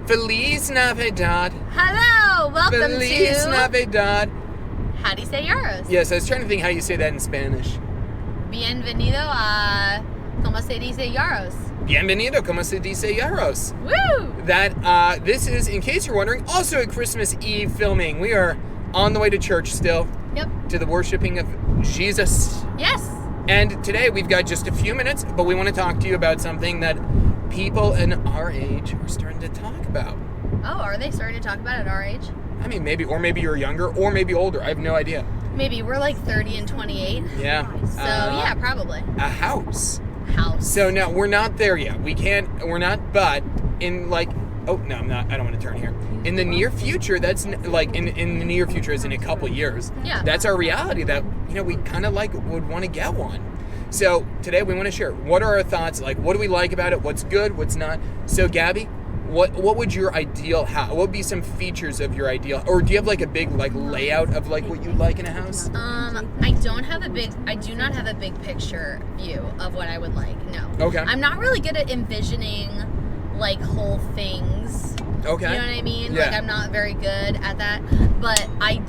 Feliz Navidad. Hello, welcome Feliz to Navidad. How do you say Euros? Yes, I was trying to think how you say that in Spanish. Bienvenido a ¿Cómo se dice Euros? Bienvenido, como se dice Euros. Woo! That, this is, in case you're wondering, also a Christmas Eve filming. We are on the way to church still. Yep. To the worshiping of Jesus. Yes. And today we've got just a few minutes, but we want to talk to you about something that people in our age are starting to talk about. Oh, are they starting to talk about it at our age? I mean, maybe you're younger, or maybe older. I have no idea. Maybe. We're like 30 and 28. Yeah. So, yeah, probably. A house. House. So, no, we're not there yet. We're not, but in like, oh, no, I'm not. I don't want to turn here. In the near future, that's like, in the near future, as in a couple years, yeah. That's our reality that, we kind of like would want to get one. So, today we want to share, what are our thoughts, like, what do we like about it, what's good, what's not. So, Gabby, what would your ideal house, what would be some features of your ideal, or do you have like a big like layout of like what you like in a house? I do not have a big picture view of what I would like, no. Okay. I'm not really good at envisioning like whole things. Okay. You know what I mean? Yeah. Like I'm not very good at that, but I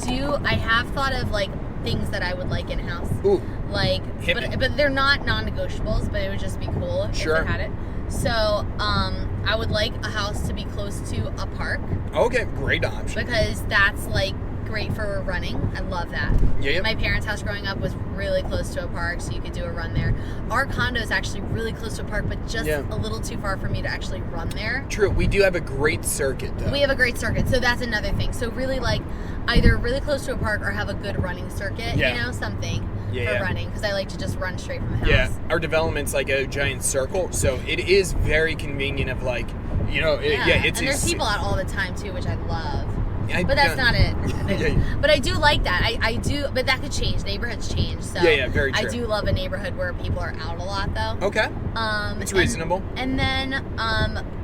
have thought of like things that I would like in a house. Ooh. Like, Hippie. but they're not non-negotiables, but it would just be cool Sure. if I had it. So, I would like a house to be close to a park. Okay, great option. Because that's like great for running. I love that. Yeah. My parents' house growing up was really close to a park, so you could do a run there. Our condo is actually really close to a park, but just a little too far for me to actually run there. True. We do have a great circuit, though. We have a great circuit, so that's another thing. So really, like, either really close to a park or have a good running circuit, something for running, because I like to just run straight from the house. Yeah, our development's like a giant circle, so it is very convenient of like, it's... And there's people out all the time, too, which I love. But that's not it. But I do like that. I do, but that could change. Neighborhoods change. So very true. I do love a neighborhood where people are out a lot, though. Okay. It's reasonable. And then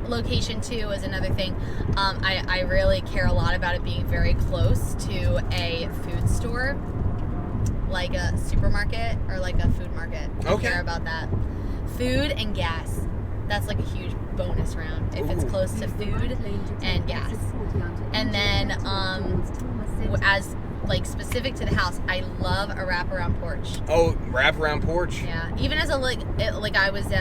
location too is another thing. I really care a lot about it being very close to a food store, like a supermarket or like a food market. I care about that. Food and gas. That's like a huge bonus round if it's close to food and gas. And then, as like specific to the house, I love a wraparound porch. Oh, wraparound porch. Yeah, even as I was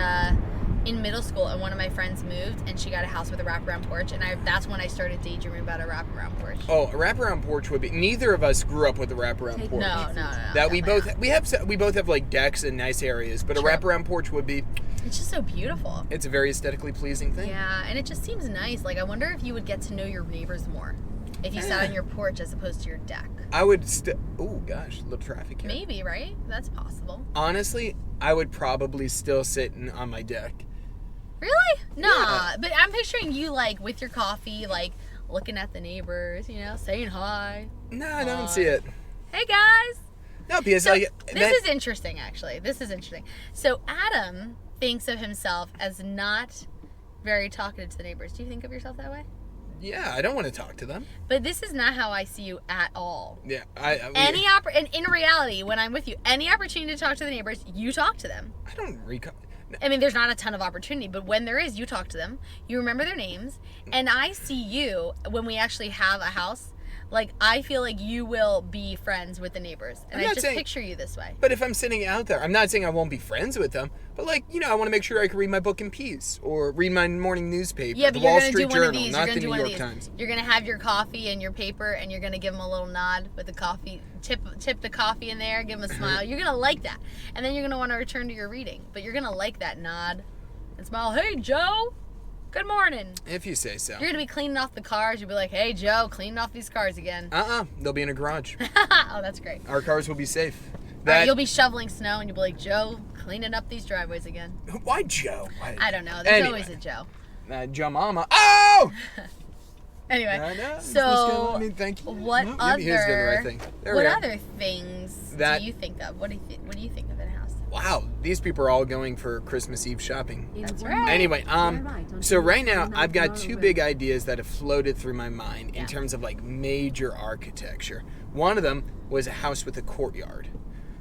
in middle school and one of my friends moved and she got a house with a wraparound porch, and that's when I started daydreaming about a wraparound porch. Oh, a wraparound porch would be. Neither of us grew up with a wraparound porch. No. That we both have like decks and nice areas, but a wraparound porch would be. It's just so beautiful. It's a very aesthetically pleasing thing. Yeah, and it just seems nice. Like, I wonder if you would get to know your neighbors more if you sat on your porch as opposed to your deck. I would oh gosh, little traffic here. Maybe, right? That's possible. Honestly, I would probably still sit on my deck. Really? Nah, but I'm picturing you like with your coffee, like looking at the neighbors, saying hi. No, I don't see it. Hey guys. No, because this is interesting, actually. This is interesting. So Adam thinks of himself as not very talkative to the neighbors. Do you think of yourself that way? Yeah, I don't want to talk to them. But this is not how I see you at all. Yeah, and in reality, when I'm with you, any opportunity to talk to the neighbors, you talk to them. I don't recall. I mean, there's not a ton of opportunity, but when there is, you talk to them. You remember their names. And I see you, when we actually have a house, like, I feel like you will be friends with the neighbors. And I just picture you this way. But if I'm sitting out there, I'm not saying I won't be friends with them, but like, I want to make sure I can read my book in peace or read my morning newspaper, the Wall Street Journal, not the New York Times. You're going to have your coffee and your paper, and you're going to give them a little nod with the coffee, tip the coffee in there, give them a smile. You're going to like that. And then you're going to want to return to your reading. But you're going to like that nod and smile. Hey, Joe. Good morning. If you say so. You're going to be cleaning off the cars. You'll be like, hey, Joe, cleaning off these cars again. They'll be in a garage. Oh, that's great. Our cars will be safe. You'll be shoveling snow, and you'll be like, Joe, cleaning up these driveways again. Why Joe? I don't know. There's always a Joe. Joe Mama. Oh! Anyway, thank you. What other other things do you think of? What do you think of in a house? Wow, these people are all going for Christmas Eve shopping. That's right. Anyway, so right now I've got two big ideas that have floated through my mind in terms of like major architecture. One of them was a house with a courtyard.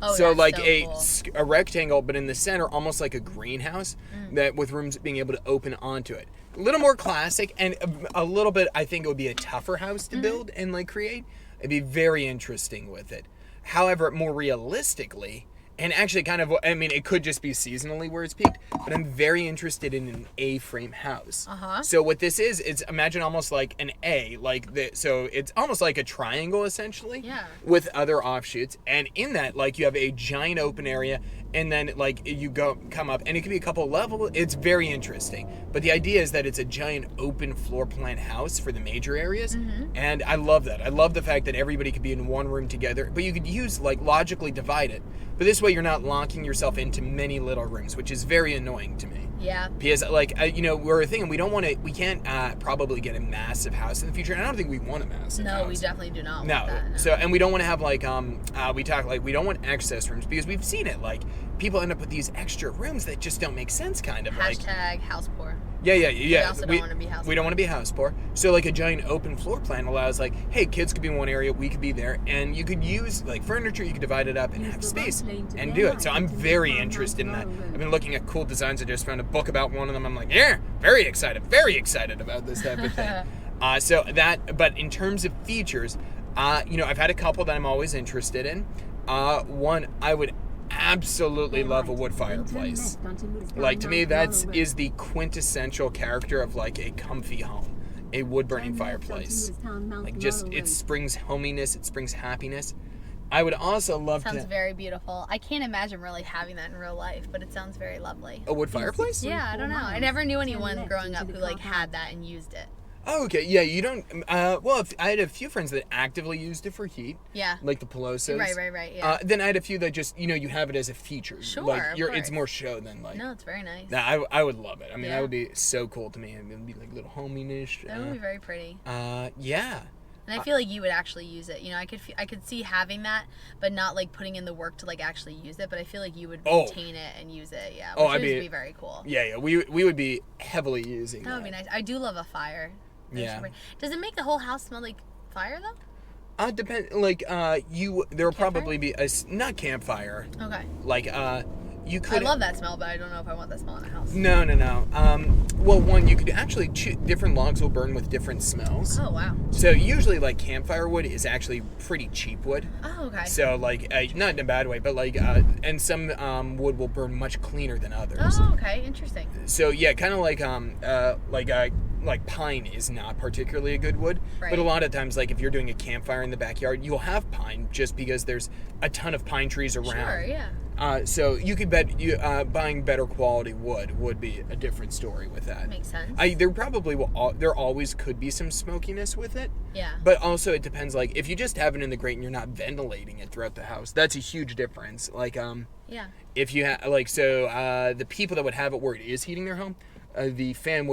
Oh, so that's like so a, cool. a rectangle, but in the center, almost like a greenhouse, Mm. that with rooms being able to open onto it. A little more classic, and a little bit. I think it would be a tougher house Mm-hmm. to build and like create. It'd be very interesting with it. However, more realistically, and actually kind of, I mean, it could just be seasonally where it's peaked, but I'm very interested in an A-frame house. Uh-huh. So what this is, it's imagine almost like an A, like the, so it's almost like a triangle essentially, Yeah. with other offshoots, and in that, like you have a giant open area, and then like you come up, and it could be a couple levels. It's very interesting, but the idea is that it's a giant open floor plan house for the major areas, and I love that. I love the fact that everybody could be in one room together, but you could use like logically divide it. But this way, you're not locking yourself into many little rooms, which is very annoying to me. Yeah. Because, like, we're thinking we can't probably get a massive house in the future. And I don't think we want a massive house. No, we definitely do not No. want that. No. So, and we don't want to have, like, we don't want access rooms because we've seen it. Like, people end up with these extra rooms that just don't make sense, kind of. Hashtag house poor. Yeah. We also don't want to be house We don't want to be house poor. So, like, a giant open floor plan allows, like, hey, kids could be in one area, we could be there, and you could use, like, furniture, you could divide it up and have space and do it. So I'm very interested in that. I've been looking at cool designs. I just found a book about one of them. I'm like, yeah, very excited about this type of thing. But in terms of features, I've had a couple that I'm always interested in. One, I would absolutely love a wood fireplace. Like, to me, is the quintessential character of like a comfy home, a wood burning fireplace. Like, just it springs hominess, it springs happiness. I would also love Sounds very beautiful. I can't imagine really having that in real life, but it sounds very lovely. a wood fireplace. Yeah, I don't know. I never knew anyone growing up who like had that and used it. Oh, okay. Yeah, you don't. Well, I had a few friends that actively used it for heat. Yeah. Like the Pelosos. Right. Yeah. Then I had a few that just, you have it as a feature. Sure, Like, of it's course. more show than like. No, it's very nice. Nah, I would love it. I mean, Yeah. that would be so cool to me. It would be like a little homey-ish. That would be very pretty. Yeah. And I feel like you would actually use it. I could see having that, but not like putting in the work to like actually use it. But I feel like you would maintain it and use it. Yeah. Which would be very cool. Yeah. We would be heavily using that. That would be nice. I do love a fire. Yeah. Does it make the whole house smell like fire though? Depend. Like, there will Campfire? probably be not campfire. Okay. Like, you could. I love that smell, but I don't know if I want that smell in a house. No. Well, one, you could actually different logs will burn with different smells. Oh wow. So usually, like, campfire wood is actually pretty cheap wood. Oh okay. So, like, not in a bad way, but like, and some wood will burn much cleaner than others. Oh okay, interesting. So yeah, kind of like pine is not particularly a good wood, Right. but a lot of times, like if you're doing a campfire in the backyard, you'll have pine just because there's a ton of pine trees around. Sure, yeah. So you could bet buying better quality wood would be a different story with that. Makes sense. There probably there always could be some smokiness with it. Yeah. But also it depends, like if you just have it in the grate and you're not ventilating it throughout the house, that's a huge difference. Like Yeah. if you have the people that would have it where it is heating their home, the fan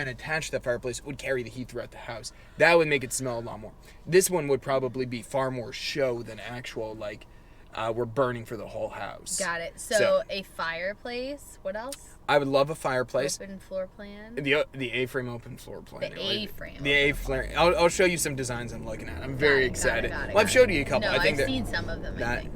attached to the fireplace would carry the heat throughout the house. That would make it smell a lot more. This one would probably be far more show than actual, like, we're burning for the whole house. Got it. So a fireplace. What else? I would love a fireplace. Open floor plan. The A-frame open floor plan. The A-frame. The A-frame. I'll show you some designs I'm looking at. I'm very excited. Got I've showed you a couple. No, I think I've seen some of them. I think.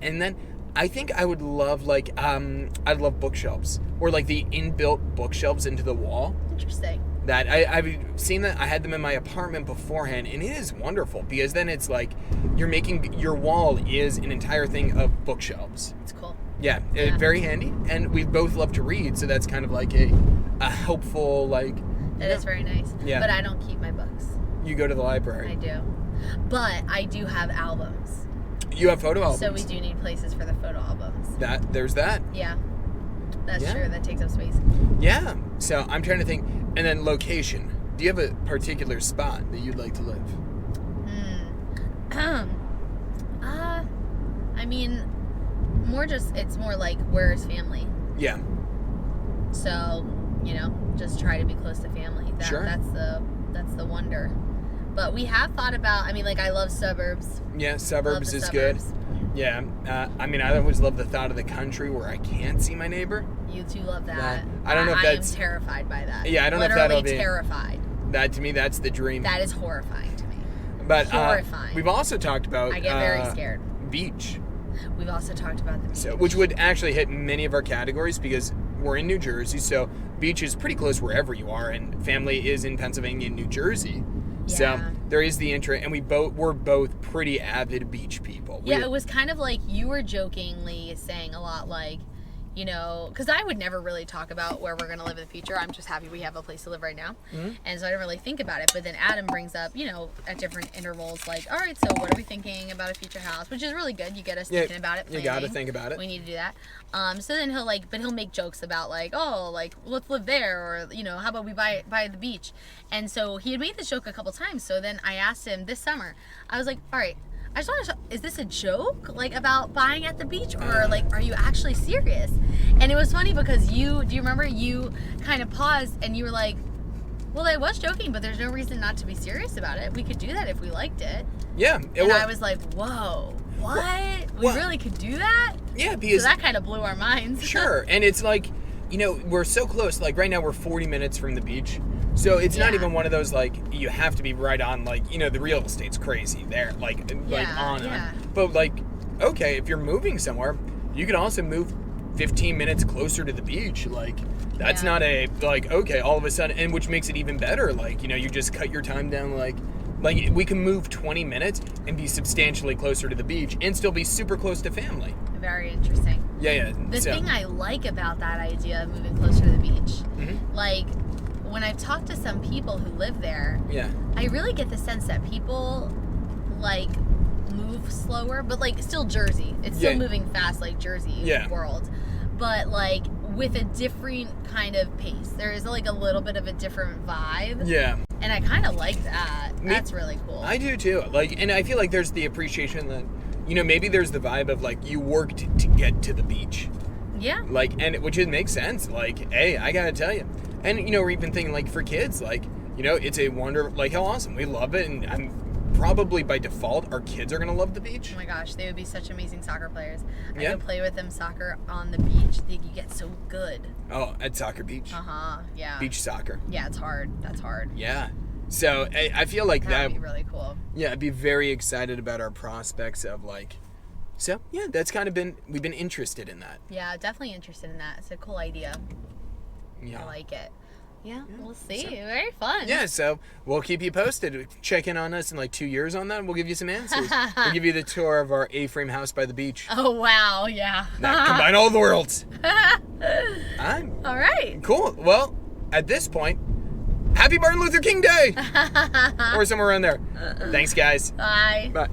And then I think I would love I'd love bookshelves or like the inbuilt bookshelves into the wall. Interesting. That I've seen that. I had them in my apartment beforehand, and it is wonderful because then it's like you're making your wall is an entire thing of bookshelves. It's cool. Yeah, very handy, and we both love to read, so that's kind of like a helpful like. That is very nice. Yeah. But I don't keep my books. You go to the library. I do. But I do have albums. You have photo albums. So we do need places for the photo albums. There's that. Yeah. That's Yeah. true. That takes up space. Yeah. So I'm trying to think, and then location. Do you have a particular spot that you'd like to live? I mean, it's more like where's family. Yeah. So, just try to be close to family. Sure. That's the wonder. But we have thought about. I mean, like I love suburbs. Yeah, suburbs Love is the good. suburbs. Yeah. I mean, I always love the thought of the country where I can't see my neighbor. You two love that. Yeah. I don't know if that's. I am terrified by that. Yeah, I don't know if Literally that'll be. terrified. That to me, that's the dream. That is horrifying to me. But horrifying. we've also talked about. I get very scared. Beach. We've also talked about the beach. So, which would actually hit many of our categories because we're in New Jersey, so beach is pretty close wherever you are, and family is in Pennsylvania and New Jersey. So Yeah. there is the interest, and we're both pretty avid beach people. Yeah, it was kind of like you were jokingly saying a lot like, you know, because I would never really talk about where we're going to live in the future. I'm just happy we have a place to live right now. Mm-hmm. And so I didn't really think about it. But then Adam brings up, you know, at different intervals, like, all right, so what are we thinking about a future house? Which is really good. You get us thinking about it. You got to planning. think about it. We need to do that. So then he'll make jokes about like, oh, like, let's live there. Or, you know, how about we buy the beach? And so he had made this joke a couple times. So then I asked him this summer, I was like, all right, I just want to is this a joke, like, about buying at the beach, or like, are you actually serious? And it was funny because do you remember you kind of paused and you were like, well, I was joking, but there's no reason not to be serious about it. We could do that if we liked it. Yeah. I was like, whoa, what? We really could do that? Yeah, because so that kind of blew our minds. Sure. And it's like, you know, we're so close. Like right now we're 40 minutes from the beach. So it's not even one of those, like, you have to be right on, like, you know, the real estate's crazy there, like on. But, like, okay, if you're moving somewhere, you can also move 15 minutes closer to the beach. Like, that's not a, like, okay, all of a sudden, and which makes it even better. Like, you know, you just cut your time down, like we can move 20 minutes and be substantially closer to the beach and still be super close to family. Very interesting. Yeah. The thing I like about that idea of moving closer to the beach, like, when I've talked to some people who live there, I really get the sense that people like move slower, but like still Jersey. It's still moving fast like Jersey world, but like with a different kind of pace. There is like a little bit of a different vibe. Yeah. And I kind of like that. That's really cool. I do too. Like, and I feel like there's the appreciation that, you know, maybe there's the vibe of like you worked to get to the beach. Yeah. Like, and which it makes sense. Like, hey, I gotta tell you. And, you know, we're even thinking, like, for kids, like, you know, it's a wonder, like, how awesome. We love it, and I'm probably by default, our kids are going to love the beach. Oh, my gosh. They would be such amazing soccer players. I could play with them soccer on the beach. You get so good. Oh, at Soccer Beach? Uh-huh, yeah. Beach soccer. Yeah, it's hard. That's hard. Yeah. So, I feel like that would be really cool. Yeah, I'd be very excited about our prospects of, like, so, yeah, that's kind of we've been interested in that. Yeah, definitely interested in that. It's a cool idea. Yeah. I like it. Yeah, we'll see. So, very fun. Yeah, so we'll keep you posted. Check in on us in like 2 years on that, and we'll give you some answers. We'll give you the tour of our A-frame house by the beach. Oh, wow, yeah. Now, combine all the worlds. All right. Cool. Well, at this point, happy Martin Luther King Day! Or somewhere around there. Thanks, guys. Bye. Bye.